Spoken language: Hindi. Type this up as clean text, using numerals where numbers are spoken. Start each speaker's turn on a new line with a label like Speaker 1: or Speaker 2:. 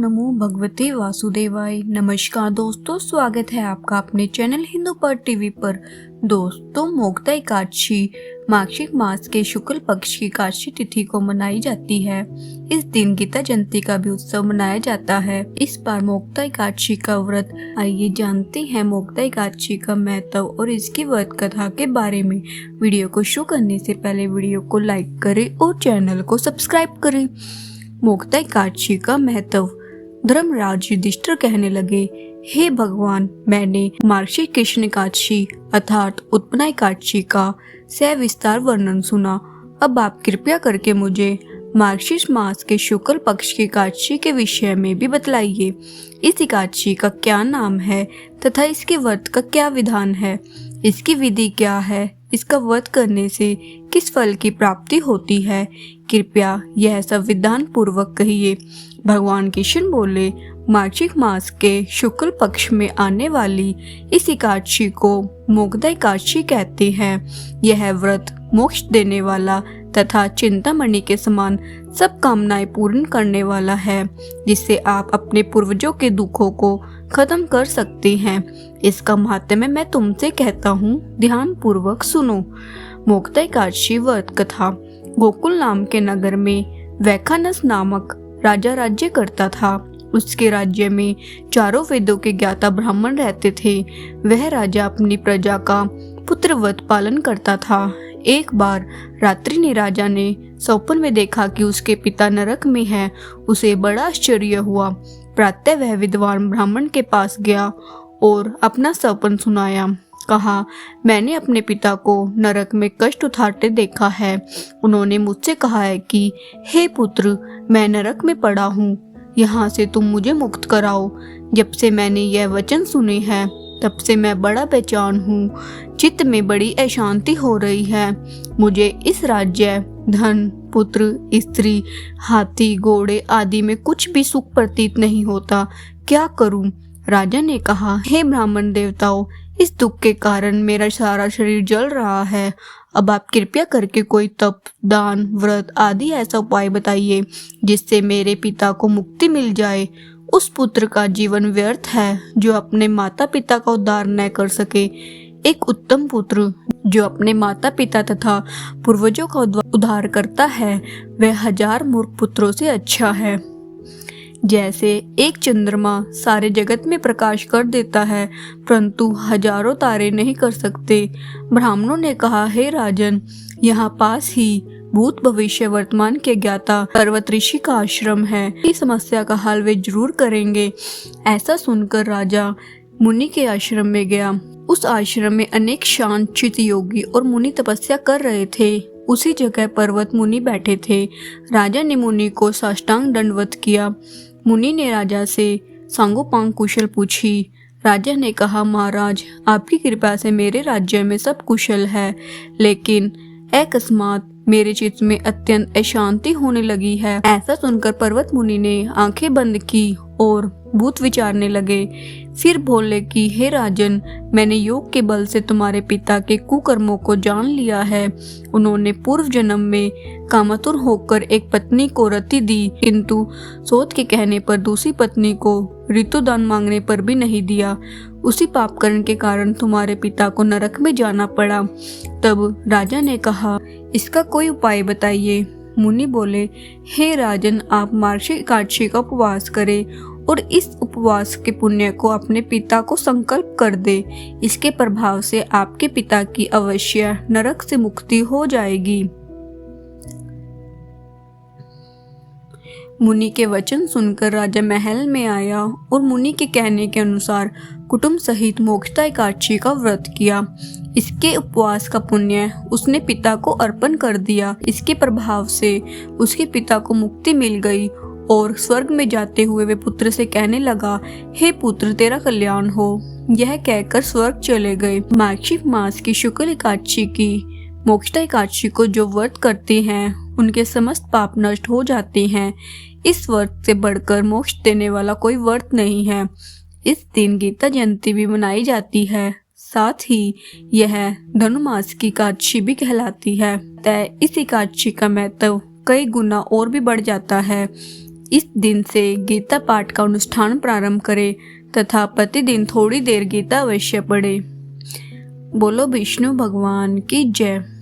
Speaker 1: नमो भगवते वासुदेवाय। नमस्कार दोस्तों, स्वागत है आपका अपने चैनल हिंदू पर टीवी पर। दोस्तों, मोक्ता एकादशी मार्गशीर्ष मास के शुक्ल पक्ष की एकादशी तिथि को मनाई जाती है। इस दिन गीता जयंती का भी उत्सव मनाया जाता है। इस बार मोक्ता एकादशी का व्रत, आइए जानते हैं मोक्ता एकादशी का महत्व और इसकी व्रत कथा के बारे में। वीडियो को शुरू करने से पहले वीडियो को लाइक करें और चैनल को सब्सक्राइब करें। मोक्ता एकादशी का महत्व। धर्मराज युधिष्ठिर कहने लगे, हे भगवान, मैंने मार्गशीर्ष कृष्ण एकादशी अर्थात उत्पन्ना एकादशी का सविस्तार वर्णन सुना। अब आप कृपया करके मुझे मार्गशीर्ष मास के शुक्ल पक्ष की एकादशी के विषय में भी बतलाइए। इस एकादशी का क्या नाम है तथा इसके व्रत का क्या विधान है, इसकी विधि क्या है, इसका व्रत करने से किस फल की प्राप्ति होती है, कृपया यह सब विधान पूर्वक कहिए। भगवान कृष्ण बोले, मार्गशीर्ष मास के शुक्ल पक्ष में आने वाली इस एकादशी को मोक्ता एकादशी कहते हैं। यह व्रत मोक्ष देने वाला तथा चिंतामणि के समान सब कामनाएं पूर्ण करने वाला है, जिससे आप अपने पूर्वजों के दुखों को खत्म कर सकते हैं। इसका महात्म्य मैं तुमसे कहता हूँ, ध्यान पूर्वक सुनो। मोक्ता एकादशी व्रत कथा। गोकुल नाम के नगर में वैखानस नामक राजा राज्य करता था। उसके राज्य में चारों वेदों के ज्ञाता ब्राह्मण रहते थे। वह राजा अपनी प्रजा का पुत्रवत पालन करता था। एक बार रात्रि ने राजा ने स्वप्न में देखा कि उसके पिता नरक में हैं। उसे बड़ा आश्चर्य हुआ। प्रातः वह विद्वान ब्राह्मण के पास गया और अपना स्वप्न सुनाया। कहा, मैंने अपने पिता को नरक में कष्ट उठाते देखा है। उन्होंने मुझसे कहा है कि हे पुत्र, मैं नरक में पड़ा हूँ, यहाँ से तुम मुझे मुक्त कराओ। जब से मैंने यह वचन सुने हैं तब से मैं बड़ा बेचैन हूँ। चित्त में बड़ी अशांति हो रही है। मुझे इस राज्य, धन, पुत्र, स्त्री, हाथी, घोड़े आदि में कुछ भी सुख प्रतीत नहीं होता। क्या करूं? राजा ने कहा, हे ब्राह्मण देवताओं, इस दुख के कारण मेरा सारा शरीर जल रहा है। अब आप कृपया करके कोई तप, दान, व्रत आदि ऐसा उपाय बताइए जिससे मेरे पिता को मुक्ति मिल जाए। उस पुत्र का जीवन व्यर्थ है जो अपने माता पिता का उद्धार न कर सके। एक उत्तम पुत्र जो अपने माता पिता तथा पूर्वजों का उद्धार करता है, वह 1000 मूर्ख पुत्रों से अच्छा है। जैसे एक चंद्रमा सारे जगत में प्रकाश कर देता है, परंतु हजारों तारे नहीं कर सकते। ब्राह्मणों ने कहा, हे राजन, यहाँ पास ही भूत भविष्य वर्तमान के ज्ञाता पर्वत ऋषि का आश्रम है। इस समस्या का हल वे जरूर करेंगे। ऐसा सुनकर राजा मुनि के आश्रम में गया। उस आश्रम में अनेक शांत चित्त योगी और मुनि तपस्या कर रहे थे। उसी जगह पर्वत मुनि बैठे थे। राजा ने मुनि को साष्टांग दंडवत किया। मुनि ने राजा से सांगोपांग कुशल पूछी। राजा ने कहा, महाराज, आपकी कृपा से मेरे राज्य में सब कुशल है, लेकिन अकस्मात मेरे चित्त में अत्यंत अशांति होने लगी है। ऐसा सुनकर पर्वत मुनि ने आंखें बंद की और भूत विचारने लगे। फिर बोले कि हे राजन, मैंने योग के बल से तुम्हारे पिता के कुकर्मों को जान लिया है। उन्होंने पूर्व जन्म में कामातुर होकर एक पत्नी को रति दी, किंतु सोच के कहने पर दूसरी पत्नी को ऋतुदान मांगने पर भी नहीं दिया। उसी पाप कर्म के कारण तुम्हारे पिता को नरक में जाना पड़ा। तब राजा ने कहा, इसका कोई उपाय बताइए। मुनि बोले, हे राजन, आप मार्गशीर्ष एकादशी का उपवास करें और इस उपवास के पुण्य को अपने पिता को संकल्प कर दे। इसके प्रभाव से आपके पिता की अवश्य नरक से मुक्ति हो जाएगी। मुनि के वचन सुनकर राजा महल में आया और मुनि के कहने के अनुसार कुटुंब सहित मोक्ता एकादशी का व्रत किया। इसके उपवास का पुण्य उसने पिता को अर्पण कर दिया। इसके प्रभाव से उसके पिता को मुक्ति मिल गई और स्वर्ग में जाते हुए वे पुत्र से कहने लगा, हे पुत्र, तेरा कल्याण हो। यह कहकर स्वर्ग चले गए। मार्गशीर्ष मास की शुक्ल एकादशी की मोक्ता एकादशी को जो व्रत करते हैं उनके समस्त पाप नष्ट हो जाते हैं। इस व्रत से बढ़कर मोक्ष देने वाला कोई व्रत नहीं है। इस दिन गीता जयंती भी मनाई जाती है। साथ ही यह धनुमास की एकादशी भी कहलाती है। इस एकादशी का महत्व कई गुना और भी बढ़ जाता है। इस दिन से गीता पाठ का अनुष्ठान प्रारंभ करें तथा प्रतिदिन थोड़ी देर गीता अवश्य पढ़ें। बोलो विष्णु भगवान की जय।